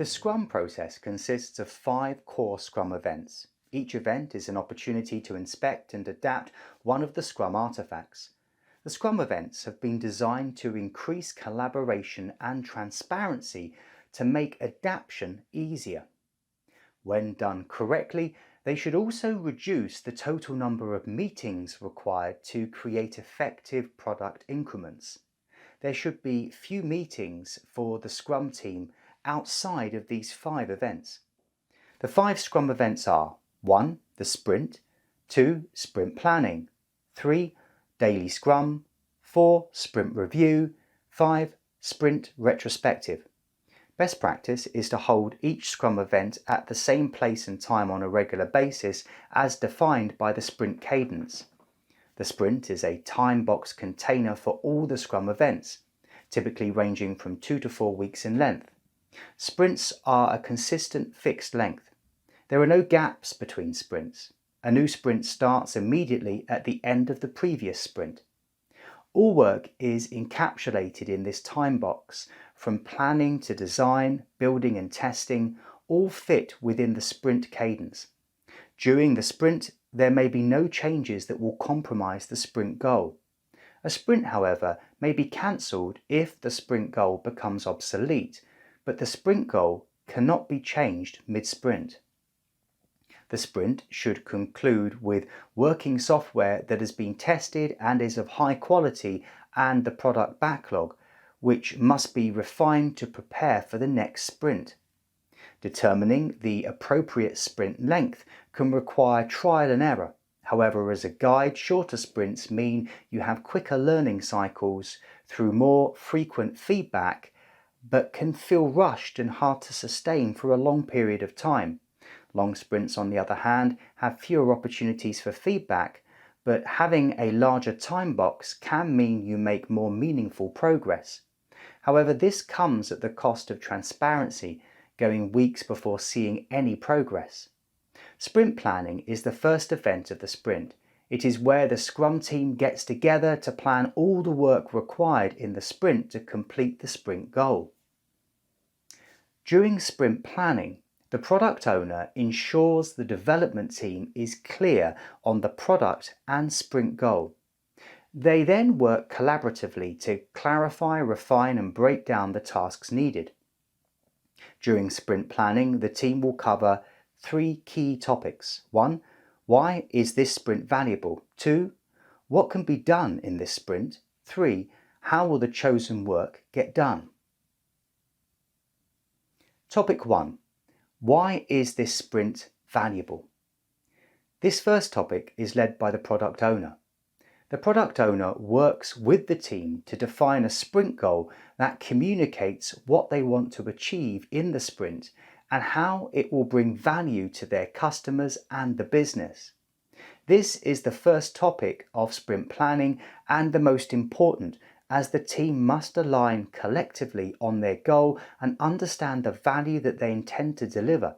The Scrum process consists of 5 core Scrum events. Each event is an opportunity to inspect and adapt one of the Scrum artifacts. The Scrum events have been designed to increase collaboration and transparency to make adaptation easier. When done correctly, they should also reduce the total number of meetings required to create effective product increments. There should be few meetings for the Scrum team outside of these 5 events. The 5 Scrum events are 1. The sprint, 2. Sprint planning, 3. Daily Scrum, 4. Sprint review, 5. Sprint retrospective. Best practice is to hold each Scrum event at the same place and time on a regular basis as defined by the sprint cadence. The sprint is a time box container for all the Scrum events, typically ranging from 2 to 4 weeks in length. Sprints are a consistent fixed length. There are no gaps between sprints. A new sprint starts immediately at the end of the previous sprint. All work is encapsulated in this time box, from planning to design, building and testing, all fit within the sprint cadence. During the sprint, there may be no changes that will compromise the sprint goal. A sprint, however, may be cancelled if the sprint goal becomes obsolete, but the sprint goal cannot be changed mid-sprint. The sprint should conclude with working software that has been tested and is of high quality, and the product backlog, which must be refined to prepare for the next sprint. Determining the appropriate sprint length can require trial and error. However, as a guide, shorter sprints mean you have quicker learning cycles through more frequent feedback, but can feel rushed and hard to sustain for a long period of time. Long sprints, on the other hand, have fewer opportunities for feedback, but having a larger time box can mean you make more meaningful progress. However, this comes at the cost of transparency, going weeks before seeing any progress. Sprint planning is the first event of the sprint. It is where the Scrum team gets together to plan all the work required in the sprint to complete the sprint goal. During sprint planning, the product owner ensures the development team is clear on the product and sprint goal. They then work collaboratively to clarify, refine and break down the tasks needed. During sprint planning, the team will cover 3 key topics. 1. Why is this sprint valuable? 2. What can be done in this sprint? 3. How will the chosen work get done? Topic 1. Why is this sprint valuable? This first topic is led by the product owner. The product owner works with the team to define a sprint goal that communicates what they want to achieve in the sprint and how it will bring value to their customers and the business. This is the first topic of sprint planning and the most important, as the team must align collectively on their goal and understand the value that they intend to deliver.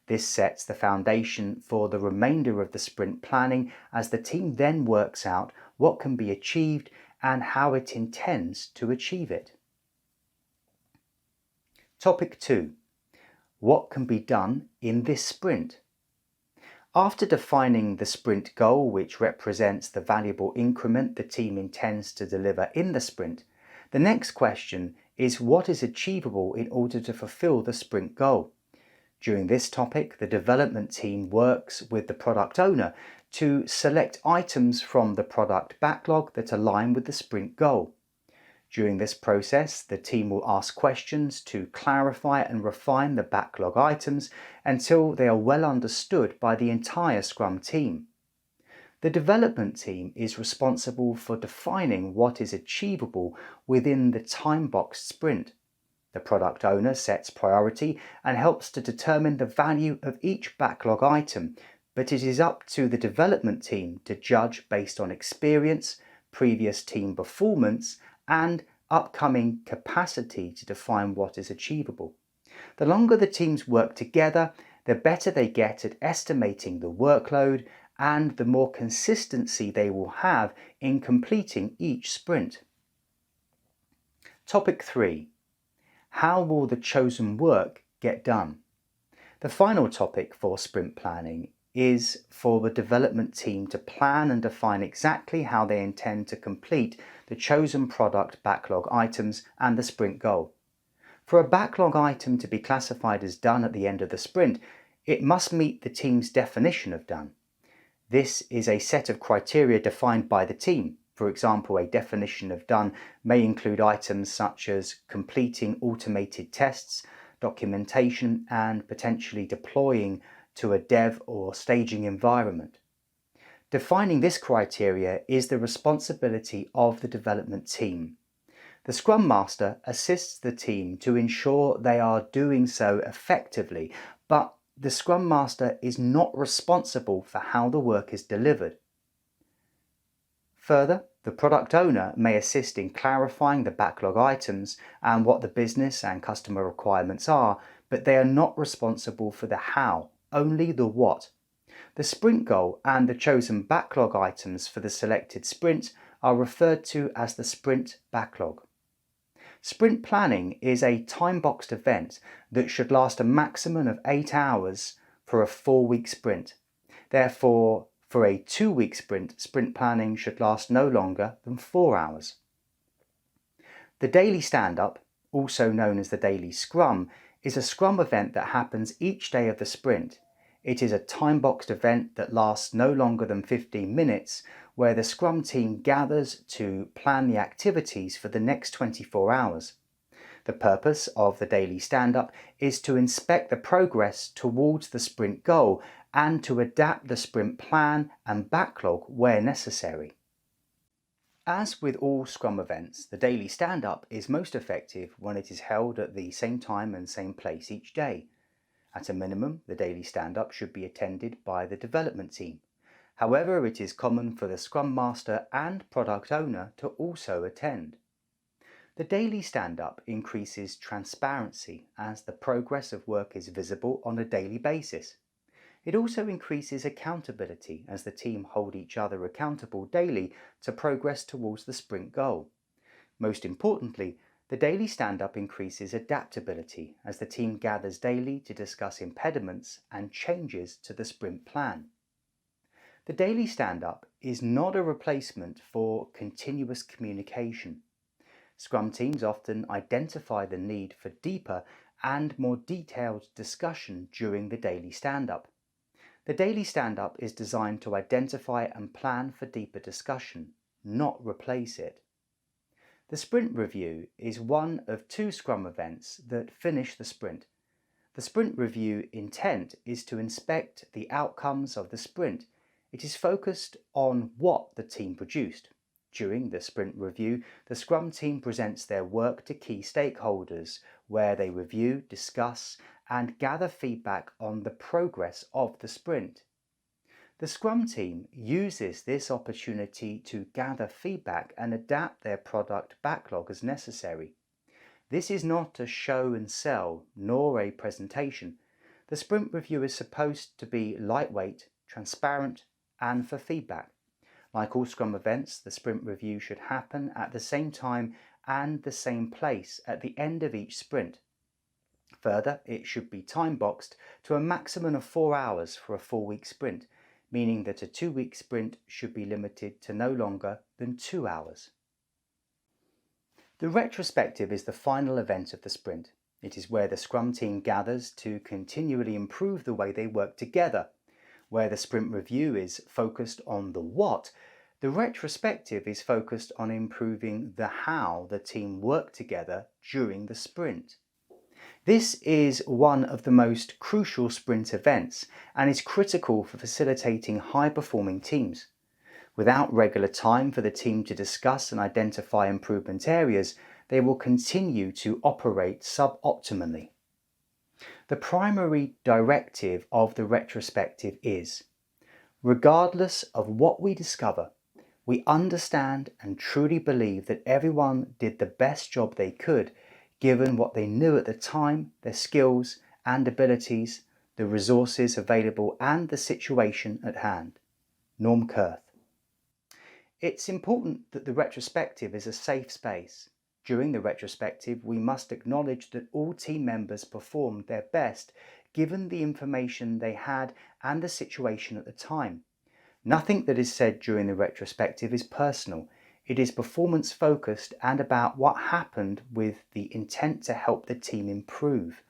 This sets the foundation for the remainder of the sprint planning, as the team then works out what can be achieved and how it intends to achieve it. Topic 2. What can be done in this sprint? After defining the sprint goal, which represents the valuable increment the team intends to deliver in the sprint, the next question is what is achievable in order to fulfill the sprint goal. During this topic, the development team works with the product owner to select items from the product backlog that align with the sprint goal. During this process, the team will ask questions to clarify and refine the backlog items until they are well understood by the entire Scrum team. The development team is responsible for defining what is achievable within the time-boxed sprint. The product owner sets priority and helps to determine the value of each backlog item, but it is up to the development team to judge based on experience, previous team performance, and upcoming capacity to define what is achievable. The longer the teams work together, the better they get at estimating the workload and the more consistency they will have in completing each sprint. Topic 3. How will the chosen work get done. The final topic for sprint planning is for the development team to plan and define exactly how they intend to complete the chosen product backlog items and the sprint goal. For a backlog item to be classified as done at the end of the sprint, it must meet the team's definition of done. This is a set of criteria defined by the team. For example, a definition of done may include items such as completing automated tests, documentation, and potentially deploying to a dev or staging environment. Defining this criteria is the responsibility of the development team. The Scrum Master assists the team to ensure they are doing so effectively, but the Scrum Master is not responsible for how the work is delivered. Further, the product owner may assist in clarifying the backlog items and what the business and customer requirements are, but they are not responsible for the how, only the what. The sprint goal and the chosen backlog items for the selected sprint are referred to as the sprint backlog. Sprint planning is a time-boxed event that should last a maximum of 8 hours for a 4-week sprint. Therefore, for a 2-week sprint, sprint planning should last no longer than 4 hours. The daily stand-up, also known as the daily scrum, is a scrum event that happens each day of the sprint. It is a time-boxed event that lasts no longer than 15 minutes, where the scrum team gathers to plan the activities for the next 24 hours. The purpose of the daily stand-up is to inspect the progress towards the sprint goal and to adapt the sprint plan and backlog where necessary. As with all Scrum events, the daily stand-up is most effective when it is held at the same time and same place each day. At a minimum, the daily stand-up should be attended by the development team. However, it is common for the Scrum Master and product owner to also attend. The daily stand-up increases transparency as the progress of work is visible on a daily basis. It also increases accountability as the team hold each other accountable daily to progress towards the sprint goal. Most importantly, the daily stand-up increases adaptability as the team gathers daily to discuss impediments and changes to the sprint plan. The daily stand-up is not a replacement for continuous communication. Scrum teams often identify the need for deeper and more detailed discussion during the daily stand-up. The daily stand-up is designed to identify and plan for deeper discussion, not replace it. The sprint review is one of 2 Scrum events that finish the sprint. The sprint review intent is to inspect the outcomes of the sprint. It is focused on what the team produced. During the sprint review, the Scrum team presents their work to key stakeholders, where they review, discuss, and gather feedback on the progress of the sprint. The Scrum team uses this opportunity to gather feedback and adapt their product backlog as necessary. This is not a show and sell, nor a presentation. The sprint review is supposed to be lightweight, transparent, and for feedback. Like all Scrum events, the sprint review should happen at the same time and the same place at the end of each sprint. Further, it should be time-boxed to a maximum of 4 hours for a 4-week sprint, meaning that a 2-week sprint should be limited to no longer than 2 hours. The retrospective is the final event of the sprint. It is where the Scrum team gathers to continually improve the way they work together. Where the sprint review is focused on the what, the retrospective is focused on improving the how the team worked together during the sprint. This is one of the most crucial sprint events and is critical for facilitating high-performing teams. Without regular time for the team to discuss and identify improvement areas, they will continue to operate suboptimally. The primary directive of the retrospective is, regardless of what we discover, we understand and truly believe that everyone did the best job they could given what they knew at the time, their skills and abilities, the resources available and the situation at hand. Norm Kurth. It's important that the retrospective is a safe space. During the retrospective, we must acknowledge that all team members performed their best given the information they had and the situation at the time. Nothing that is said during the retrospective is personal. It is performance focused and about what happened with the intent to help the team improve.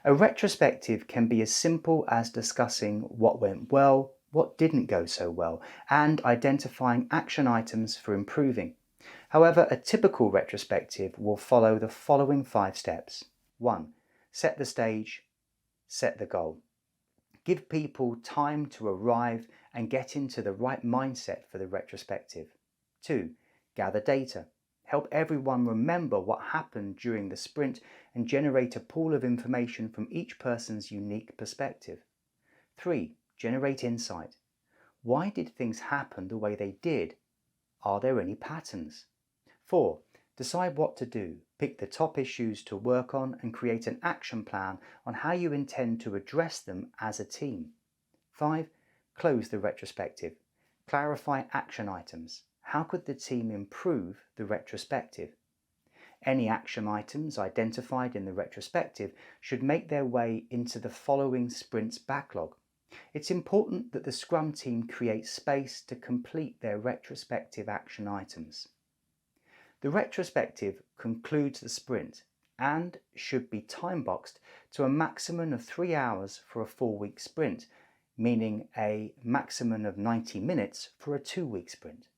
A retrospective can be as simple as discussing what went well, what didn't go so well, and identifying action items for improving. However, a typical retrospective will follow the following 5 steps. 1. Set the stage, set the goal. Give people time to arrive and get into the right mindset for the retrospective. 2. Gather data. Help everyone remember what happened during the sprint and generate a pool of information from each person's unique perspective. 3. Generate insight. Why did things happen the way they did? Are there any patterns? 4. Decide what to do. Pick the top issues to work on and create an action plan on how you intend to address them as a team. 5. Close the retrospective. Clarify action items. How could the team improve the retrospective? Any action items identified in the retrospective should make their way into the following sprint's backlog. It's important that the Scrum team creates space to complete their retrospective action items. The retrospective concludes the sprint and should be time-boxed to a maximum of 3 hours for a 4-week sprint, meaning a maximum of 90 minutes for a 2-week sprint.